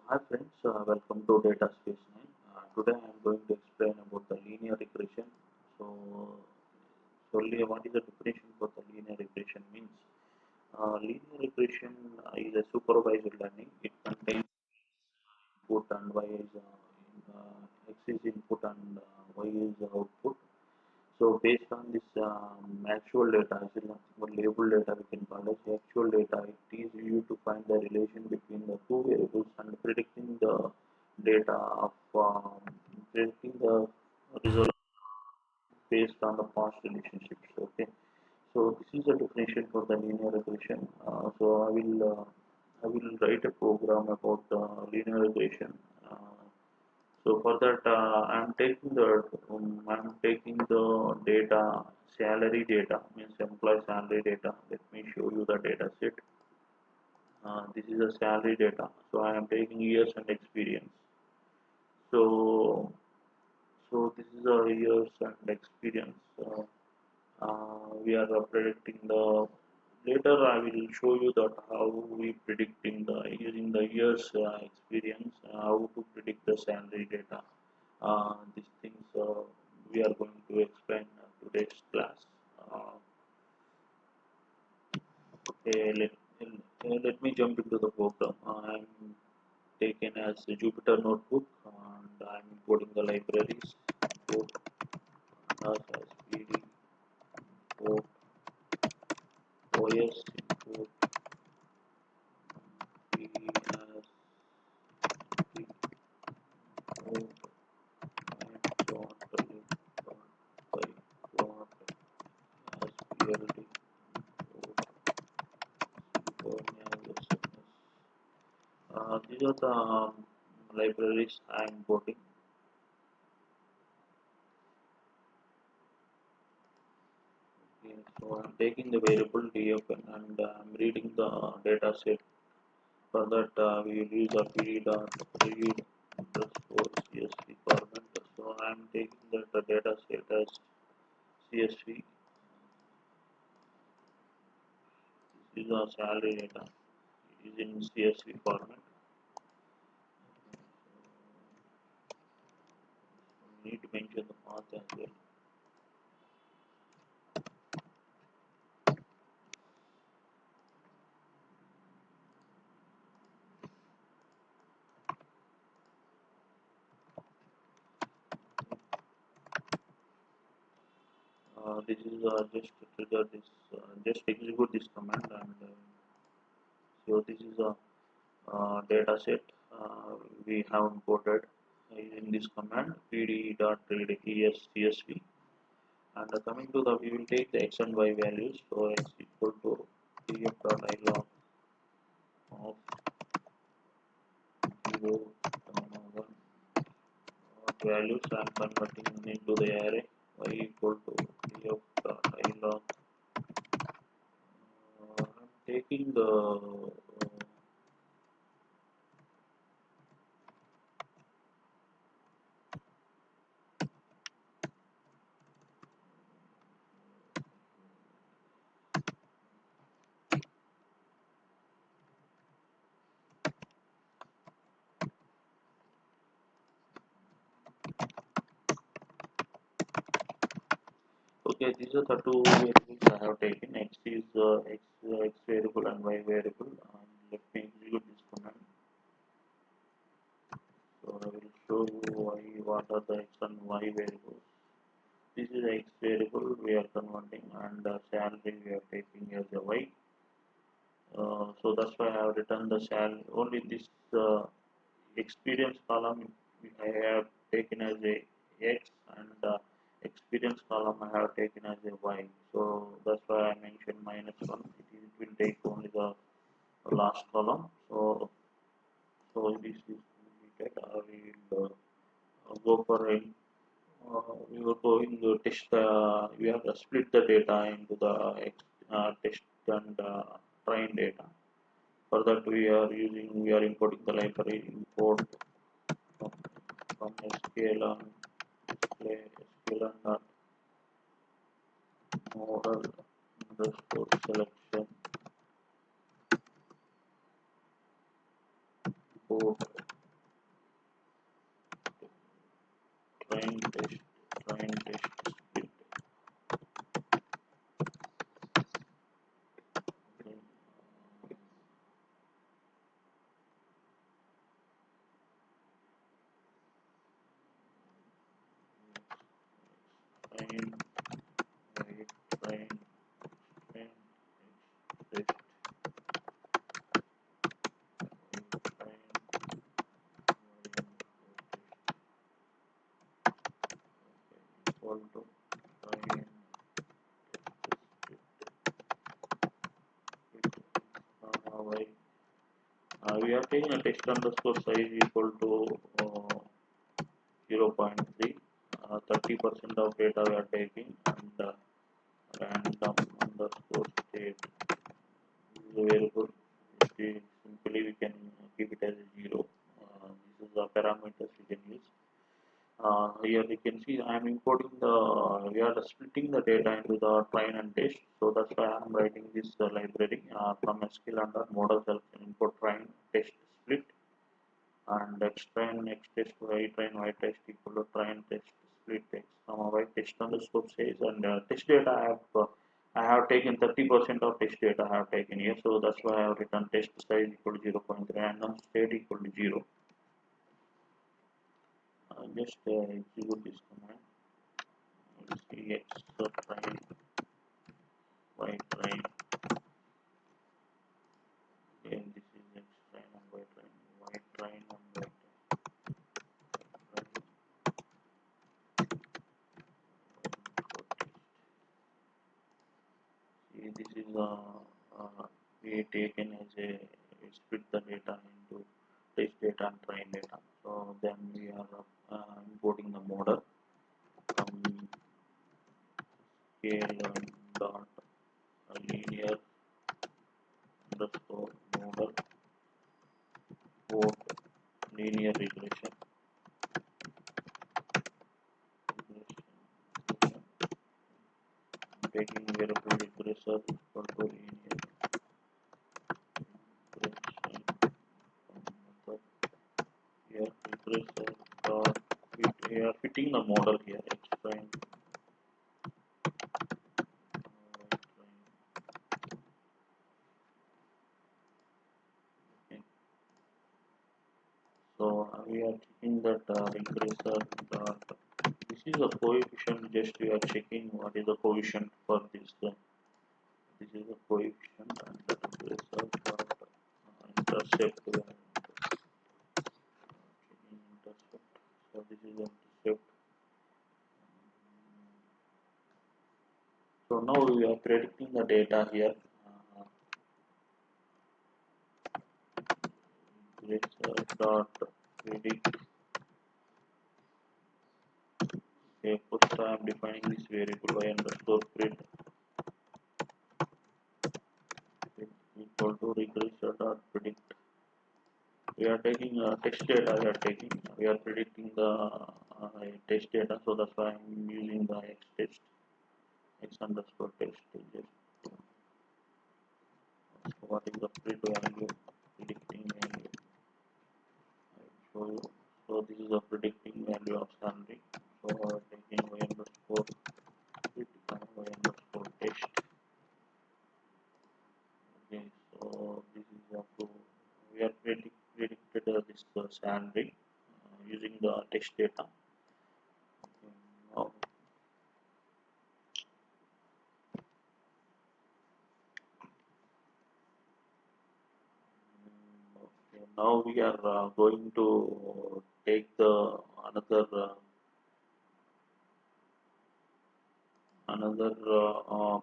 So hi friends, welcome to Data Space 9. Today I am going to explain about the linear regression. So solely what is the definition for the linear regression means? Linear regression is a supervised learning. It contains input and y is x is input and y is output. So based on this actual data, this is nothing but label data we can call as actual data. It is used to find the relation between the two variables and predicting the data of predicting the result based on the past relationships. Okay, so this is a definition for the linear regression. I will write a program about linear regression. So for that, I'm taking the data, salary data, means employee salary data. Let me show you the data set. This is a salary data. So I am taking years and experience. So this is a years and experience. We are predicting the. Later I will show you that how we predicting the using the years experience, how to predict the salary data. These things we are going to explain today's class. Uh, okay, let me jump into the program. I'm taken as a Jupyter notebook and I'm importing the libraries. Import as PD, import OS, import PD as PD, import and so on. By what as PLD, import these are the libraries I am importing. Okay, so I'm taking the variable dfn and I'm reading the data set. For that, we will use a pd dot read underscore csv format. So I'm taking that the data set as csv. This is a salary data. It is in csv format. We need to mention the path as well. This is just to trigger this, just execute this command and so this is a data set we have imported in this command pd.read csv. And coming to the, we will take the x and y values. So x equal to df.ilog of 0, 1 values I am converting into the array. Y equal to df.ilog. I am taking the okay, these are the two variables I have taken. X is x variable and y variable. Let me execute this command. So I will show you what are the x and y variables. This is x variable we are converting and salary we are taking as a y. So that's why I have written the salary. Only this experience column I have taken as a x and experience column I have taken as a y. So that's why I mentioned -1. It will take only the last column. So this is deleted. I will go for a we were going to test we have to split the data into the test and train data. For that we are importing the library import from sklearn display sklearn model underscore selection import train, train, test, train, equal to train, why we are taking a text underscore size equal to 0.3. 30% of data we are taking, and random underscore state is a variable. Simply we can keep it as a 0. This is the parameters we can use. Here we can see I am importing we are splitting the data into the train and test. So that's why I am writing this library from SQL under model selection import train test split, and x train x test y train y test equal to train test split x comma y test underscore says, and test data I have taken 30% of test data I have taken here, so that's why I have written test size equal to 0.3, random state equal to 0. Just execute this command. We'll see x train y train. Again, this is x train and y train, y train and y train. See, this is we taken as a we split the data into test data and train data. So then we are importing the model from scale dot linear underscore model port linear regression. Taking variable regressor equal to linear regression method. Here regressor dot fit. We are fitting the model here x prime y prime. Okay. So we are checking that regressor dot. This is a coefficient. Just we are checking what is the coefficient for this. This is the coefficient, and the regressor dot intercept. Intercept. So this is the intercept. So now we are predicting the data here. Regressor dot predict. Okay, first I am defining this variable y underscore print equal to regressor dot predict. We are taking text data. We are predicting the test data. So that's why I am using the x test x underscore test. Just so what is the print value? Predicting value. I will show you. So this is the predicting value of salary. So we are taking y underscore print y underscore test. Okay, so this is up to we are predicted this salary using the text data. Okay, now, okay, now we are going to take the another uh,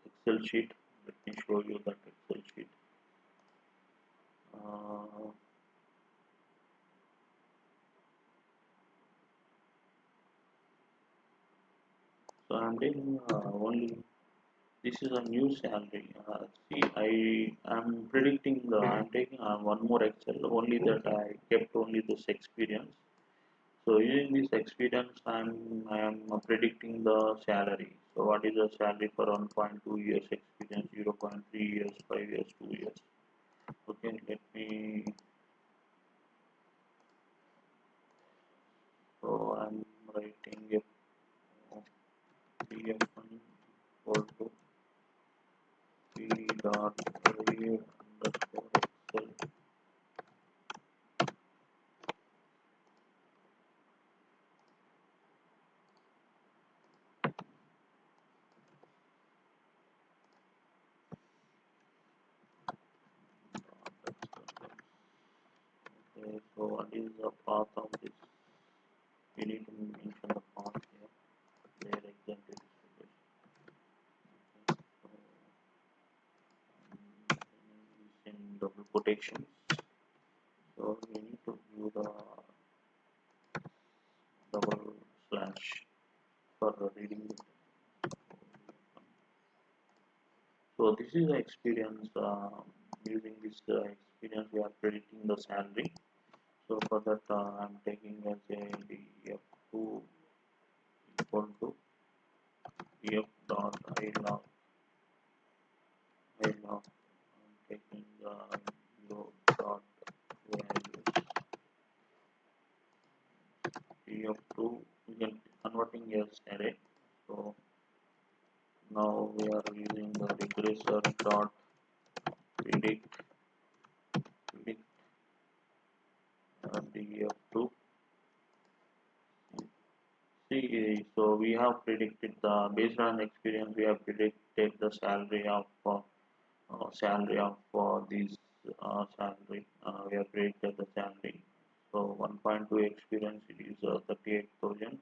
Excel sheet. Let me show you that Excel sheet. So I'm taking only this is a new salary. See, I am predicting I'm taking one more Excel. Only that I kept only this experience. So using this experience, I am predicting the salary. So what is the salary for 1.2 years experience, 0.3 years, 5 years, 2 years. Okay, let me. So I'm writing a PF1 equal to P dot read underscore Excel. so what is the path of this? We need to mention the path here. Where exactly it is located. So in double quotations. So we need to view the double slash for reading it. So this is the experience. Using this experience, we are predicting the salary. So for that, I'm taking as a f2 equal to f dot I log. I'm taking the 0 dot values f2. We can converting as array. So now we are using the regressor dot predict df2. See, so we have predicted the based on experience. We have predicted the salary of these salary. We have predicted the salary. So 1.2 experience it is 38,000.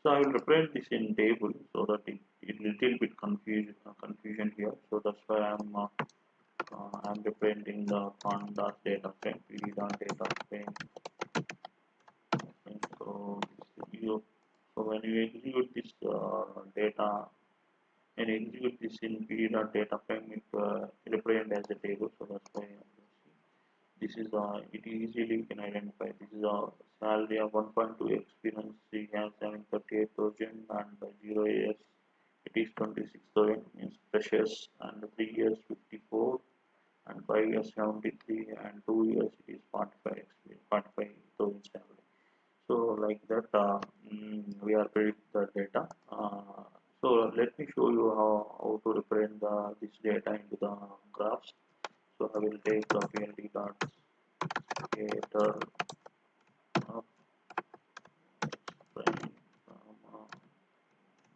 So I will represent this in table so that it little bit confusion here. So that's why I'm representing the pandas data frame, pd data frame. Okay, so when you execute this data and execute this in pd.data frame, it represent as a table. So that's why this is it easily you can identify. This is a salary of 1.2 experience. He has having 38,000 and 0 years it is 26,000 means precious, and 3 years 54 and 5 years 73 and 2 years it is 45,000 salary. So like that we are predict the data. So let me show you how to represent this data into the graphs. So I will take the pld dot scatter of train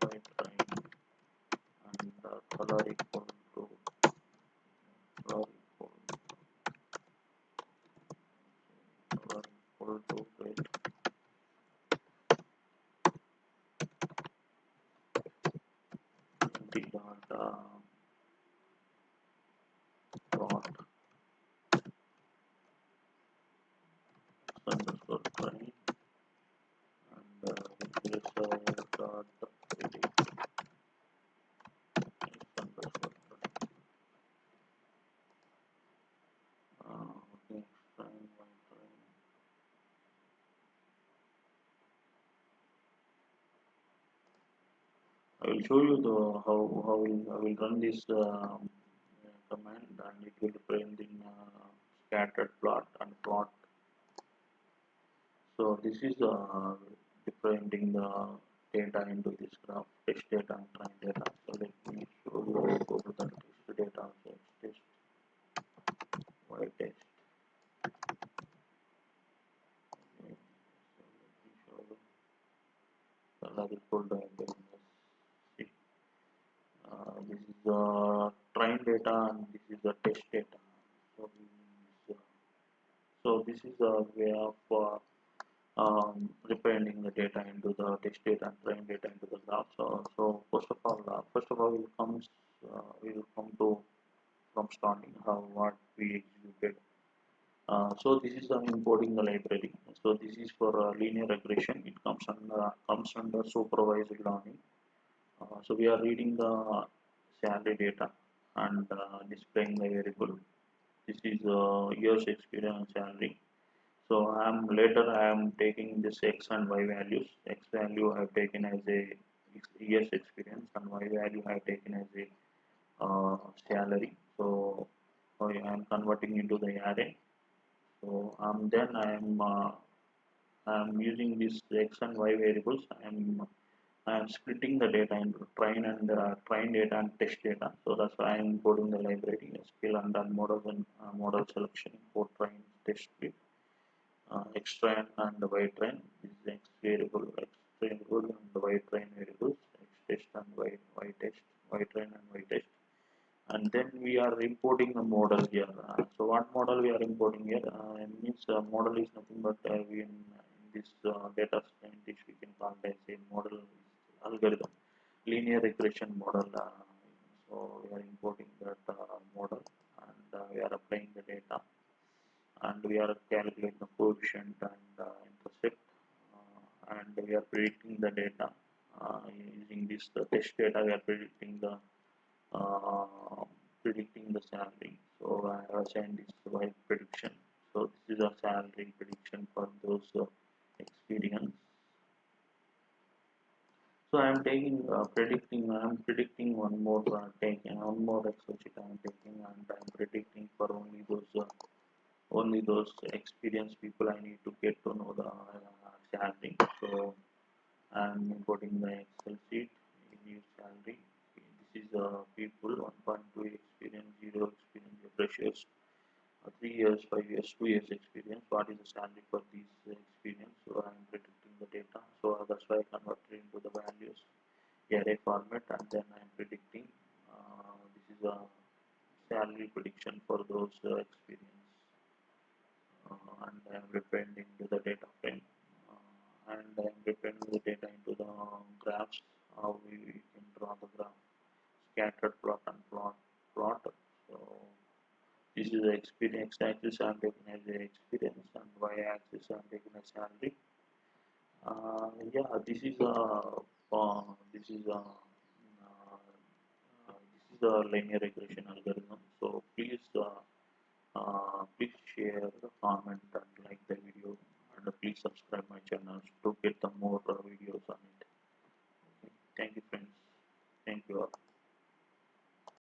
by train and color equal to color equal to get the data plot underscore train and regressor dot predict underscore train. Okay, train by train. I will show you the I will run this command and it will print in scattered plot and plot. So this is representing the data into this graph, test data and train data. So let me show you. Go to the test data. So test y test. Okay. So let me show you the another folder. See, this is the train data and this is the test data. So this is a way of representing the data into the test data and train data into the graph. So first of all, we will come to from starting how what we executed. So this is importing the library. So this is for linear regression. It comes under supervised learning. So we are reading the salary data and displaying the variable. This is years experience salary. So I am taking this x and y values. X value I have taken as a years experience and y value I have taken as a salary. So I am converting into the array. So then I am using these x and y variables. I am splitting the data into train data and test data. So that's why I am importing the library skill and then model selection for train test split. X train and the y train. This is x variable and the y train variables. X test and y test, y train and y test. And and then we are importing the model here. So what model we are importing here? Means model is nothing but in this data scientist we can call it as a model algorithm, linear regression model. So we are importing that model, and we are applying the data, and we are calculating the coefficient and intercept, and we are predicting the data using this test data. We are uh, predicting the salary. So I have assigned this by prediction. So this is a salary prediction for those experience. So I am taking predicting. I am predicting one more taking one more Excel sheet. I am taking, and I am predicting for only those experienced people. I need to get to know the salary. So I am importing the Excel sheet. New salary. This is people 1.2 experience, 0 experience, freshers, 3 years, 5 years, 2 years experience. What is the salary for this experience? So I am predicting the data. So that's why I converted into the values array format, and then I am predicting. This is a salary prediction for those experience, and I am representing to the data frame, and I am representing the data into the graphs. How we can draw the graph, scattered plot and plot. So this is the experience axis. I am taking as the experience, and y axis I am taking as salary. Yeah, this is a this is a linear regression algorithm. So please share, comment, and like the video, and please subscribe my channel to get the more